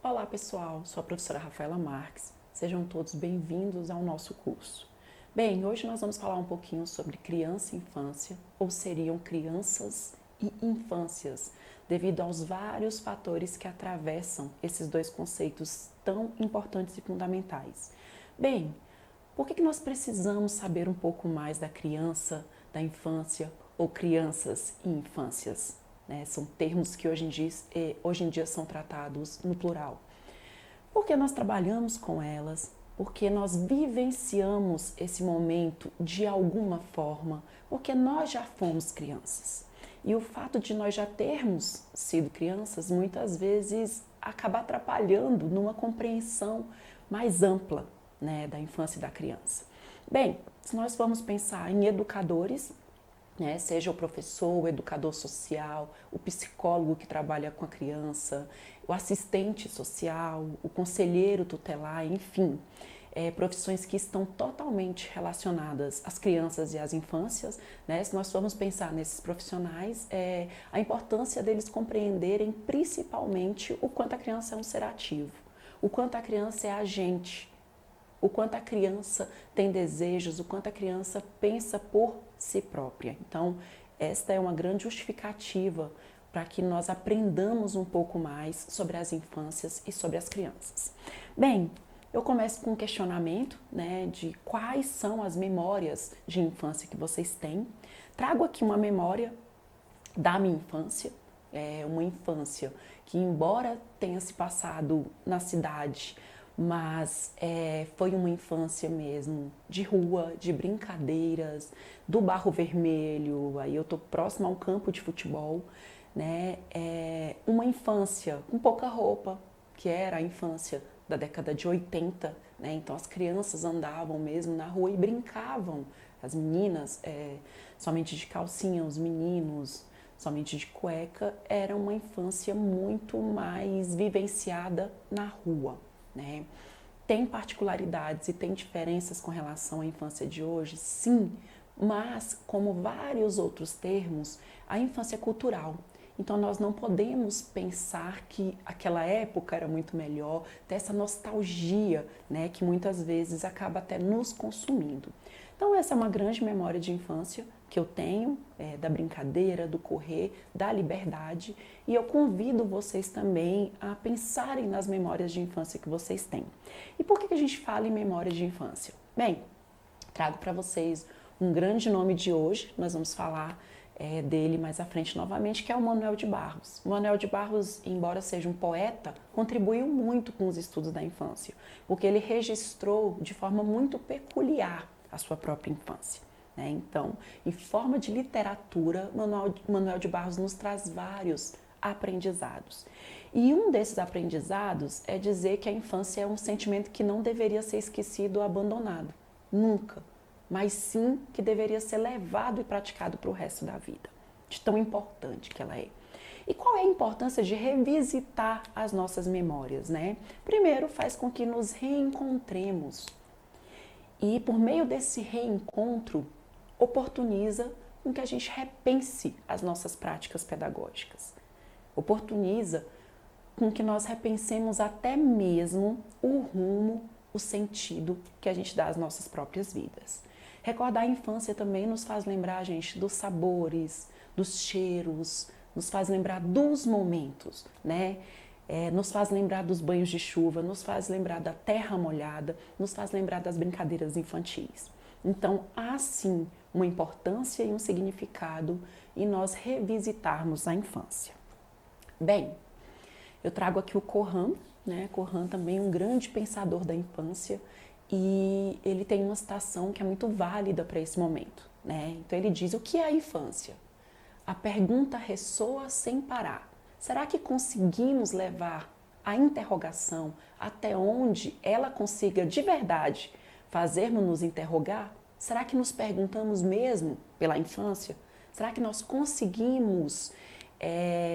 Olá pessoal, sou a professora Rafaela Marques, sejam todos bem-vindos ao nosso curso. Bem, hoje nós vamos falar um pouquinho sobre criança e infância, ou seriam crianças e infâncias, devido aos vários fatores que atravessam esses dois conceitos tão importantes e fundamentais. Bem, por que nós precisamos saber um pouco mais da criança, da infância ou crianças e infâncias? São termos que hoje em dia são tratados no plural. Porque nós trabalhamos com elas, porque nós vivenciamos esse momento de alguma forma, porque nós já fomos crianças. E o fato de nós já termos sido crianças, muitas vezes acaba atrapalhando numa compreensão mais ampla, da infância e da criança. Bem, se nós formos pensar em educadores, seja o professor, o educador social, o psicólogo que trabalha com a criança, o assistente social, o conselheiro tutelar, enfim, profissões que estão totalmente relacionadas às crianças e às infâncias. Se nós formos pensar nesses profissionais, a importância deles compreenderem principalmente o quanto a criança é um ser ativo, o quanto a criança é agente, o quanto a criança tem desejos, o quanto a criança pensa por si própria. Então, esta é uma grande justificativa para que nós aprendamos um pouco mais sobre as infâncias e sobre as crianças. Bem, eu começo com um questionamento, de quais são as memórias de infância que vocês têm. Trago aqui uma memória da minha infância, uma infância que, embora tenha se passado na cidade, mas foi uma infância mesmo de rua, de brincadeiras, do barro vermelho, aí eu tô próxima a um campo de futebol, uma infância com pouca roupa, que era a infância da década de 80, então as crianças andavam mesmo na rua e brincavam, as meninas somente de calcinha, os meninos somente de cueca. Era uma infância muito mais vivenciada na rua. Tem particularidades e tem diferenças com relação à infância de hoje? Sim, mas como vários outros termos, a infância é cultural. Então nós não podemos pensar que aquela época era muito melhor, ter essa nostalgia, que muitas vezes acaba até nos consumindo. Então essa é uma grande memória de infância que eu tenho, da brincadeira, do correr, da liberdade, e eu convido vocês também a pensarem nas memórias de infância que vocês têm. E por que a gente fala em memória de infância? Bem, trago para vocês um grande nome de hoje, nós vamos falar dele mais à frente novamente, que é o Manuel de Barros. O Manuel de Barros, embora seja um poeta, contribuiu muito com os estudos da infância, porque ele registrou de forma muito peculiar a sua própria infância. Então, em forma de literatura, Manuel de Barros nos traz vários aprendizados. E um desses aprendizados é dizer que a infância é um sentimento que não deveria ser esquecido ou abandonado, nunca, mas sim que deveria ser levado e praticado para o resto da vida, de tão importante que ela é. E qual é a importância de revisitar as nossas memórias, Primeiro, faz com que nos reencontremos. E por meio desse reencontro, oportuniza com que a gente repense as nossas práticas pedagógicas. Oportuniza com que nós repensemos até mesmo o rumo, o sentido que a gente dá às nossas próprias vidas. Recordar a infância também nos faz lembrar, gente, dos sabores, dos cheiros, nos faz lembrar dos momentos, nos faz lembrar dos banhos de chuva, nos faz lembrar da terra molhada, nos faz lembrar das brincadeiras infantis. Então, há sim uma importância e um significado em nós revisitarmos a infância. Bem, eu trago aqui o Cohan, Cohan também é um grande pensador da infância, e ele tem uma citação que é muito válida para esse momento, Então ele diz: o que é a infância? A pergunta ressoa sem parar. Será que conseguimos levar a interrogação até onde ela consiga de verdade fazer-nos nos interrogar? Será que nos perguntamos mesmo pela infância? Será que nós conseguimos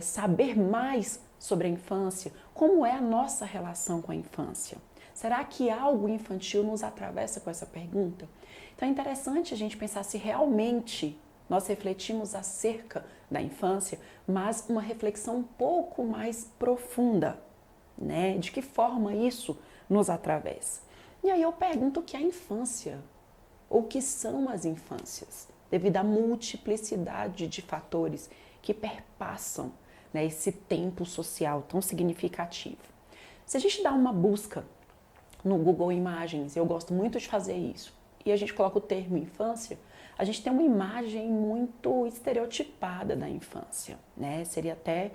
saber mais sobre a infância? Como é a nossa relação com a infância? Será que algo infantil nos atravessa com essa pergunta? Então é interessante a gente pensar se realmente nós refletimos acerca da infância, mas uma reflexão um pouco mais profunda, né? De que forma isso nos atravessa? E aí eu pergunto o que é a infância, ou o que são as infâncias, devido à multiplicidade de fatores que perpassam, né, esse tempo social tão significativo. Se a gente dá uma busca no Google Imagens, eu gosto muito de fazer isso, e a gente coloca o termo infância, a gente tem uma imagem muito estereotipada da infância, né? Seria até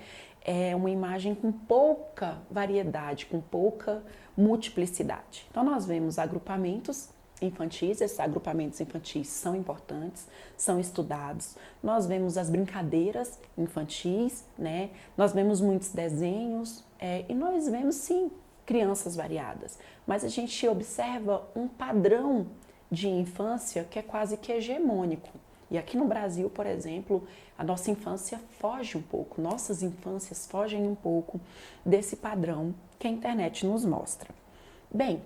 uma imagem com pouca variedade, com pouca multiplicidade. Então nós vemos agrupamentos infantis, esses agrupamentos infantis são importantes, são estudados. Nós vemos as brincadeiras infantis, né? Nós vemos muitos desenhos e nós vemos sim crianças variadas, mas a gente observa um padrão de infância que é quase que hegemônico. E aqui no Brasil, por exemplo, a nossa infância foge um pouco, nossas infâncias fogem um pouco desse padrão que a internet nos mostra. Bem,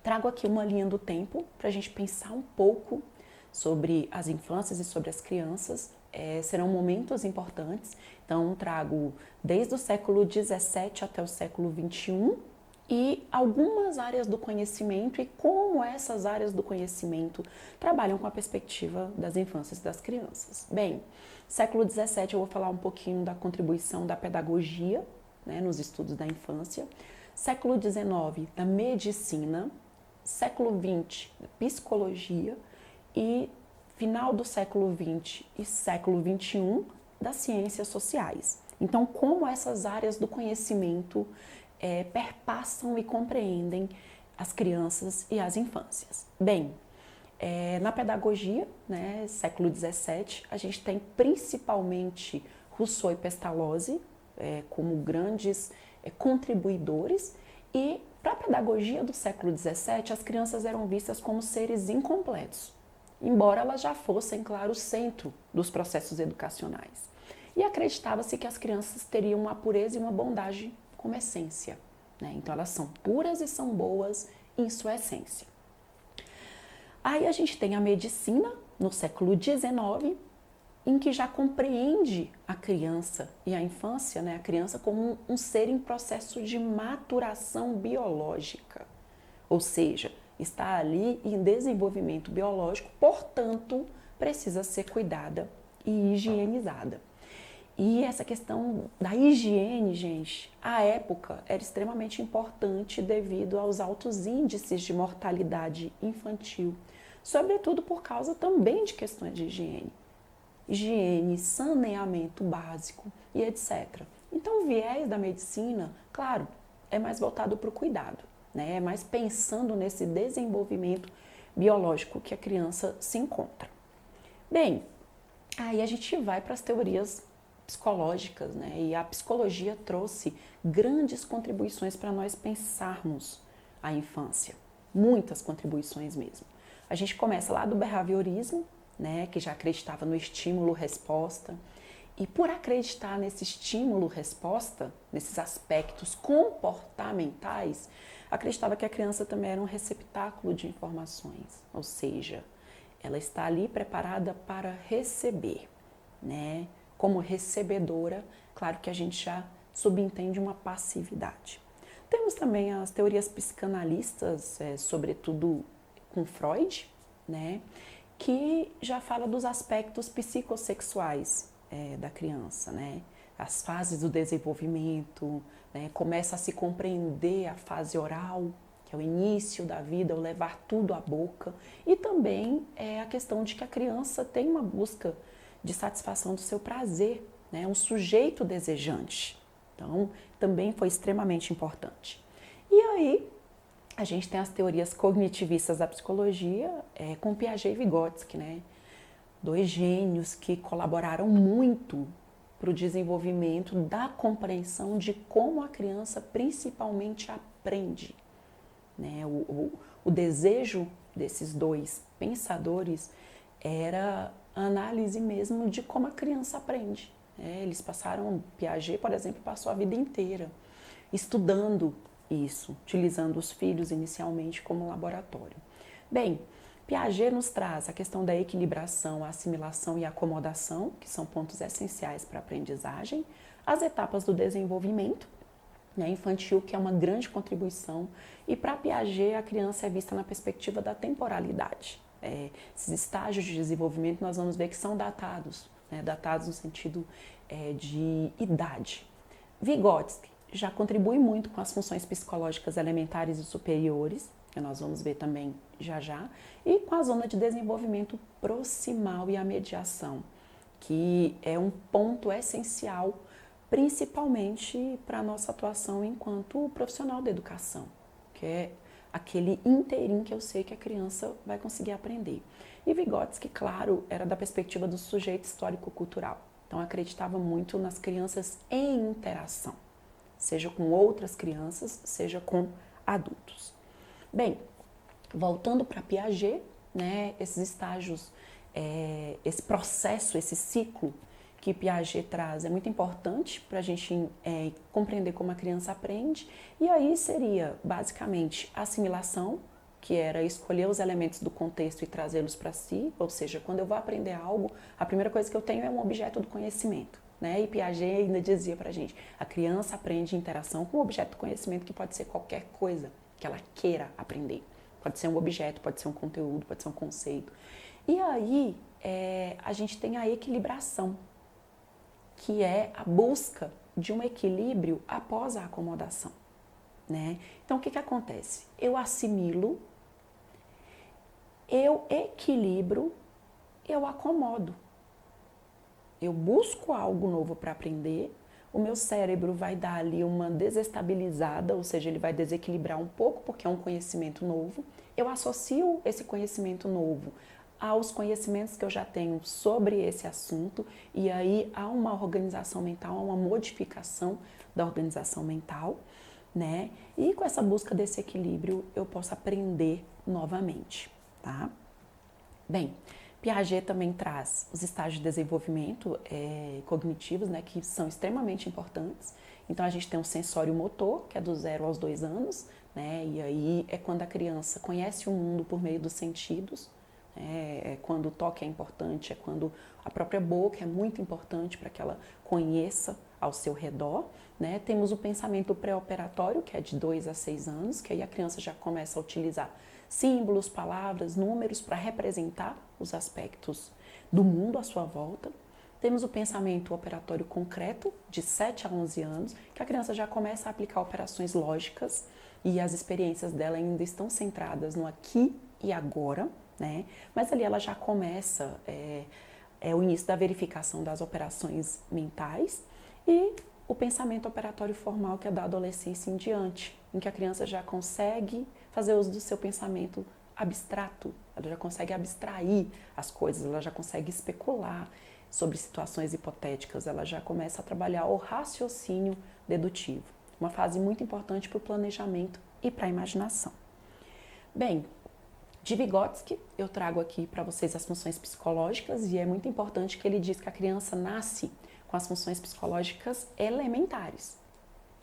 trago aqui uma linha do tempo para a gente pensar um pouco sobre as infâncias e sobre as crianças. Serão momentos importantes, então trago desde o século XVII até o século XXI, e algumas áreas do conhecimento e como essas áreas do conhecimento trabalham com a perspectiva das infâncias e das crianças. Bem, século XVII eu vou falar um pouquinho da contribuição da pedagogia, né, nos estudos da infância. Século XIX, da medicina. Século XX, psicologia. E final do século XX e século XXI, das ciências sociais. Então, como essas áreas do conhecimento perpassam e compreendem as crianças e as infâncias. Bem, na pedagogia, né, século XVII, a gente tem principalmente Rousseau e Pestalozzi como grandes contribuidores, e para a pedagogia do século XVII, as crianças eram vistas como seres incompletos, embora elas já fossem, claro, o centro dos processos educacionais. E acreditava-se que as crianças teriam uma pureza e uma bondade como essência, né? Então elas são puras e são boas em sua essência. Aí a gente tem a medicina no século XIX, em que já compreende a criança e a infância, né? A criança como um ser em processo de maturação biológica, ou seja, está ali em desenvolvimento biológico, portanto, precisa ser cuidada e higienizada. E essa questão da higiene, gente, à época era extremamente importante devido aos altos índices de mortalidade infantil, sobretudo por causa também de questões de higiene. Higiene, saneamento básico e etc. Então, o viés da medicina, claro, é mais voltado para o cuidado, né? É mais pensando nesse desenvolvimento biológico que a criança se encontra. Bem, aí a gente vai para as teorias psicológicas, né? E a psicologia trouxe grandes contribuições para nós pensarmos a infância, muitas contribuições mesmo. A gente começa lá do behaviorismo, né? Que já acreditava no estímulo-resposta, e por acreditar nesse estímulo-resposta, nesses aspectos comportamentais, acreditava que a criança também era um receptáculo de informações, ou seja, ela está ali preparada para receber, né? Como recebedora, claro que a gente já subentende uma passividade. Temos também as teorias psicanalistas, sobretudo com Freud, né, que já fala dos aspectos psicossexuais da criança, né, as fases do desenvolvimento, né, começa a se compreender a fase oral, que é o início da vida, o levar tudo à boca, e também a questão de que a criança tem uma busca de satisfação do seu prazer, né? Um sujeito desejante. Então, também foi extremamente importante. E aí, a gente tem as teorias cognitivistas da psicologia, com Piaget e Vygotsky, né? Dois gênios que colaboraram muito para o desenvolvimento da compreensão de como a criança principalmente aprende, né? O desejo desses dois pensadores era análise mesmo de como a criança aprende. Eles passaram, Piaget, por exemplo, passou a vida inteira estudando isso, utilizando os filhos inicialmente como laboratório. Bem, Piaget nos traz a questão da equilibração, a assimilação e a acomodação, que são pontos essenciais para a aprendizagem, as etapas do desenvolvimento, né, infantil, que é uma grande contribuição, e para Piaget a criança é vista na perspectiva da temporalidade. Esses estágios de desenvolvimento nós vamos ver que são datados, né, datados no sentido de idade. Vygotsky já contribui muito com as funções psicológicas elementares e superiores, que nós vamos ver também já já, e com a zona de desenvolvimento proximal e a mediação, que é um ponto essencial, principalmente para a nossa atuação enquanto profissional da educação, que é aquele inteirinho que eu sei que a criança vai conseguir aprender. E Vygotsky, claro, era da perspectiva do sujeito histórico-cultural, então acreditava muito nas crianças em interação, seja com outras crianças, seja com adultos. Bem, voltando para Piaget, né, esses estágios, esse processo, esse ciclo que Piaget traz é muito importante para a gente compreender como a criança aprende. E aí seria basicamente a assimilação, que era escolher os elementos do contexto e trazê-los para si, ou seja, quando eu vou aprender algo, a primeira coisa que eu tenho é um objeto do conhecimento. Né? E Piaget ainda dizia para a gente, a criança aprende interação com um objeto do conhecimento que pode ser qualquer coisa que ela queira aprender. Pode ser um objeto, pode ser um conteúdo, pode ser um conceito. E aí a gente tem a equilibração, que é a busca de um equilíbrio após a acomodação. Né? Então o que acontece? Eu assimilo, eu equilibro, eu acomodo. Eu busco algo novo para aprender, o meu cérebro vai dar ali uma desestabilizada, ou seja, ele vai desequilibrar um pouco porque é um conhecimento novo. Eu associo esse conhecimento novo aos conhecimentos que eu já tenho sobre esse assunto e aí há uma organização mental, há uma modificação da organização mental, né? E com essa busca desse equilíbrio eu posso aprender novamente, tá? Bem, Piaget também traz os estágios de desenvolvimento cognitivos, né, que são extremamente importantes. Então a gente tem um sensório motor, que é do 0 aos 2 anos, né, e aí é quando a criança conhece o mundo por meio dos sentidos, é quando o toque é importante, é quando a própria boca é muito importante para que ela conheça ao seu redor. Né? Temos o pensamento pré-operatório, que é de 2 a 6 anos, que aí a criança já começa a utilizar símbolos, palavras, números para representar os aspectos do mundo à sua volta. Temos o pensamento operatório concreto, de 7 a 11 anos, que a criança já começa a aplicar operações lógicas e as experiências dela ainda estão centradas no aqui e agora, né? Mas ali ela já começa, o início da verificação das operações mentais e o pensamento operatório formal, que é da adolescência em diante, em que a criança já consegue fazer uso do seu pensamento abstrato, ela já consegue abstrair as coisas, ela já consegue especular sobre situações hipotéticas, ela já começa a trabalhar o raciocínio dedutivo, uma fase muito importante para o planejamento e para a imaginação. Bem, de Vygotsky, eu trago aqui para vocês as funções psicológicas e é muito importante que ele diz que a criança nasce com as funções psicológicas elementares,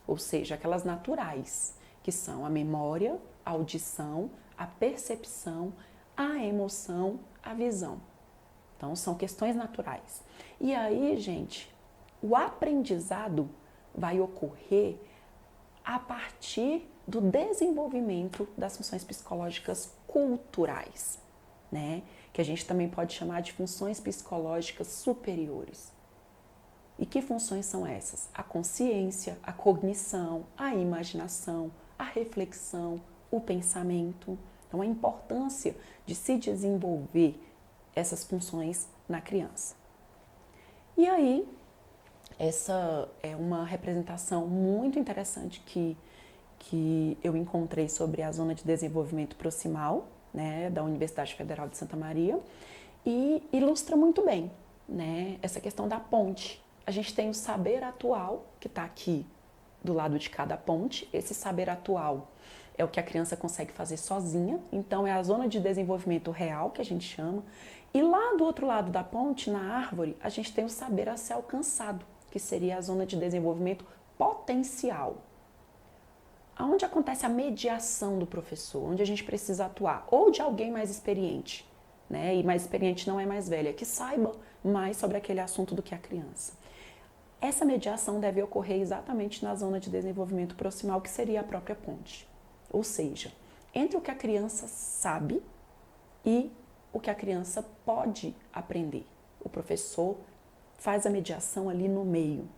ou seja, aquelas naturais, que são a memória, a audição, a percepção, a emoção, a visão. Então, são questões naturais. E aí, gente, o aprendizado vai ocorrer a partir do desenvolvimento das funções psicológicas culturais, né? Que a gente também pode chamar de funções psicológicas superiores. E que funções são essas? A consciência, a cognição, a imaginação, a reflexão, o pensamento. Então, a importância de se desenvolver essas funções na criança. E aí, essa é uma representação muito interessante que eu encontrei sobre a zona de desenvolvimento proximal, né, da Universidade Federal de Santa Maria, e ilustra muito bem, né, essa questão da ponte. A gente tem o saber atual, que está aqui do lado de cada ponte. Esse saber atual é o que a criança consegue fazer sozinha, então é a zona de desenvolvimento real, que a gente chama. E lá do outro lado da ponte, na árvore, a gente tem o saber a ser alcançado, que seria a zona de desenvolvimento potencial. aonde acontece a mediação do professor, onde a gente precisa atuar, ou de alguém mais experiente, né? E mais experiente não é mais velha, que saiba mais sobre aquele assunto do que a criança. Essa mediação deve ocorrer exatamente na zona de desenvolvimento proximal, que seria a própria ponte. Ou seja, entre o que a criança sabe e o que a criança pode aprender. O professor faz a mediação ali no meio,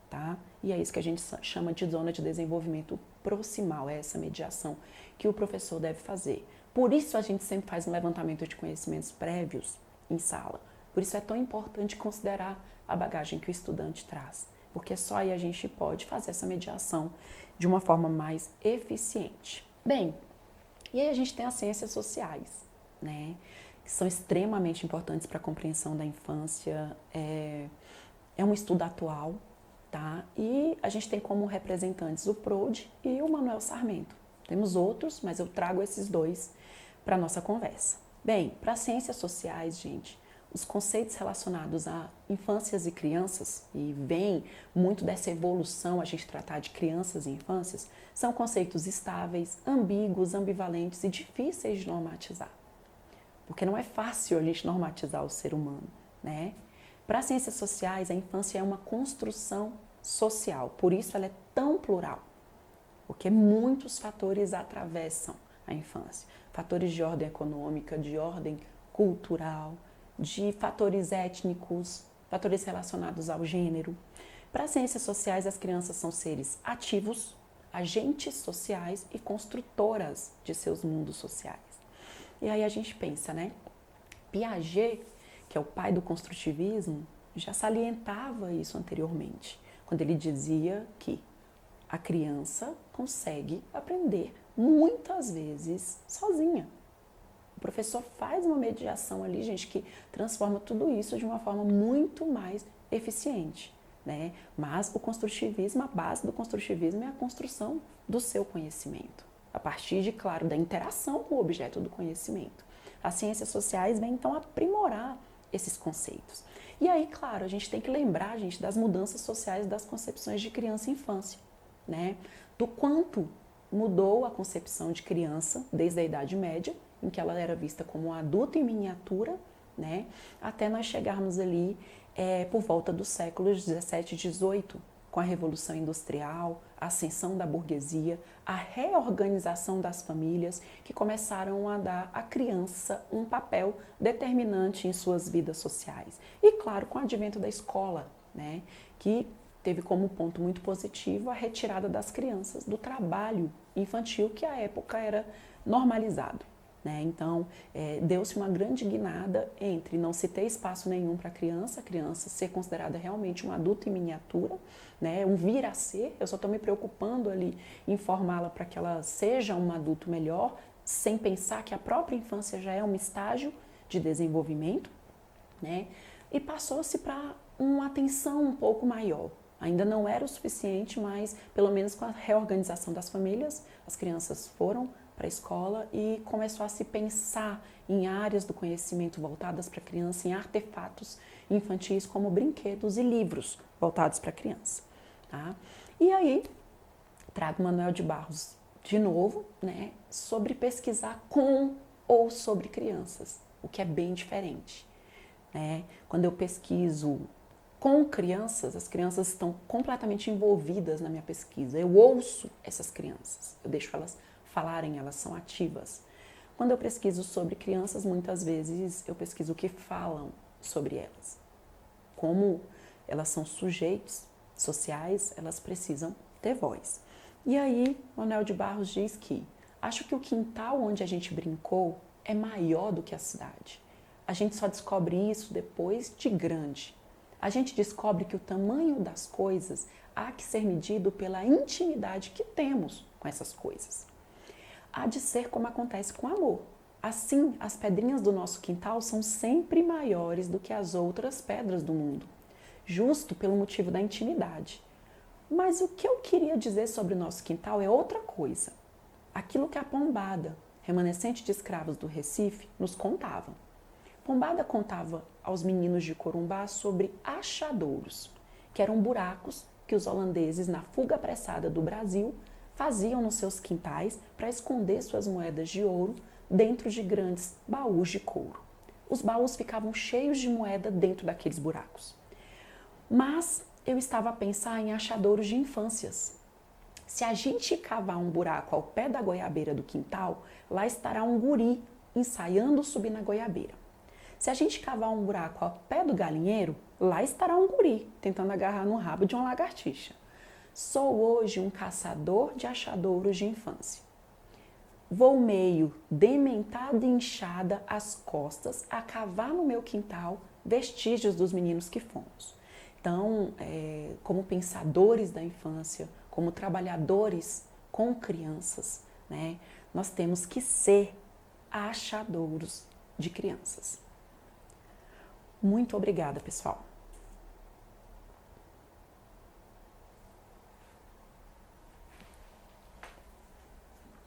tá? E é isso que a gente chama de zona de desenvolvimento proximal, é essa mediação que o professor deve fazer. Por isso a gente sempre faz um levantamento de conhecimentos prévios em sala. Por isso é tão importante considerar a bagagem que o estudante traz, porque só aí a gente pode fazer essa mediação de uma forma mais eficiente. Bem, e aí a gente tem as ciências sociais, né? Que são extremamente importantes para a compreensão da infância. É um estudo atual, tá? E a gente tem como representantes o Prodi e o Manuel Sarmento. Temos outros, mas eu trago esses dois para a nossa conversa. Bem, para as ciências sociais, gente, os conceitos relacionados a infâncias e crianças, e vem muito dessa evolução a gente tratar de crianças e infâncias, são conceitos estáveis, ambíguos, ambivalentes e difíceis de normatizar. Porque não é fácil a gente normatizar o ser humano, né? Para as ciências sociais, a infância é uma construção social, por isso ela é tão plural, porque muitos fatores atravessam a infância. Fatores de ordem econômica, de ordem cultural, de fatores étnicos, fatores relacionados ao gênero. Para as ciências sociais, as crianças são seres ativos, agentes sociais e construtoras de seus mundos sociais. E aí a gente pensa, né? Piaget, que é o pai do construtivismo, já salientava isso anteriormente, quando ele dizia que a criança consegue aprender muitas vezes sozinha. O professor faz uma mediação ali, gente, que transforma tudo isso de uma forma muito mais eficiente, né? Mas o construtivismo, a base do construtivismo é a construção do seu conhecimento, a partir de, claro, da interação com o objeto do conhecimento. As ciências sociais vêm, então, aprimorar esses conceitos. E aí, claro, a gente tem que lembrar, gente, das mudanças sociais das concepções de criança e infância, né? Do quanto mudou a concepção de criança desde a Idade Média, em que ela era vista como um adulto em miniatura, né? Até nós chegarmos ali por volta dos séculos 17 e 18, com a Revolução Industrial, a ascensão da burguesia, a reorganização das famílias, que começaram a dar à criança um papel determinante em suas vidas sociais. E, claro, com o advento da escola, né, que teve como ponto muito positivo a retirada das crianças do trabalho infantil, que à época era normalizado. Né? Então, deu-se uma grande guinada entre não se ter espaço nenhum para a criança ser considerada realmente um adulto em miniatura, né? Um vir a ser, eu só estou me preocupando ali em formá-la para que ela seja um adulto melhor, sem pensar que a própria infância já é um estágio de desenvolvimento, né? E passou-se para uma atenção um pouco maior. Ainda não era o suficiente, mas pelo menos com a reorganização das famílias, as crianças foram para a escola e começou a se pensar em áreas do conhecimento voltadas para a criança, em artefatos infantis como brinquedos e livros voltados para a criança. Tá? E aí, trago Manuel de Barros de novo, né, sobre pesquisar com ou sobre crianças, o que é bem diferente. Né? Quando eu pesquiso com crianças, as crianças estão completamente envolvidas na minha pesquisa. Eu ouço essas crianças, eu deixo elas falarem, elas são ativas. Quando eu pesquiso sobre crianças, muitas vezes eu pesquiso o que falam sobre elas. Como elas são sujeitos sociais, elas precisam ter voz. E aí, Manuel de Barros diz que acho que o quintal onde a gente brincou é maior do que a cidade. A gente só descobre isso depois de grande. A gente descobre que o tamanho das coisas há que ser medido pela intimidade que temos com essas coisas. Há de ser como acontece com o amor. Assim, as pedrinhas do nosso quintal são sempre maiores do que as outras pedras do mundo, justo pelo motivo da intimidade. Mas o que eu queria dizer sobre o nosso quintal é outra coisa. Aquilo que a Pombada, remanescente de escravos do Recife, nos contava. Pombada contava aos meninos de Corumbá sobre achadouros, que eram buracos que os holandeses, na fuga apressada do Brasil, faziam nos seus quintais para esconder suas moedas de ouro dentro de grandes baús de couro. Os baús ficavam cheios de moeda dentro daqueles buracos. Mas eu estava a pensar em achadouros de infâncias. Se a gente cavar um buraco ao pé da goiabeira do quintal, lá estará um guri ensaiando subir na goiabeira. Se a gente cavar um buraco ao pé do galinheiro, lá estará um guri tentando agarrar no rabo de uma lagartixa. Sou hoje um caçador de achadouros de infância. Vou meio dementada e inchada às costas a cavar no meu quintal vestígios dos meninos que fomos. Então, como pensadores da infância, como trabalhadores com crianças, né, nós temos que ser achadouros de crianças. Muito obrigada, pessoal!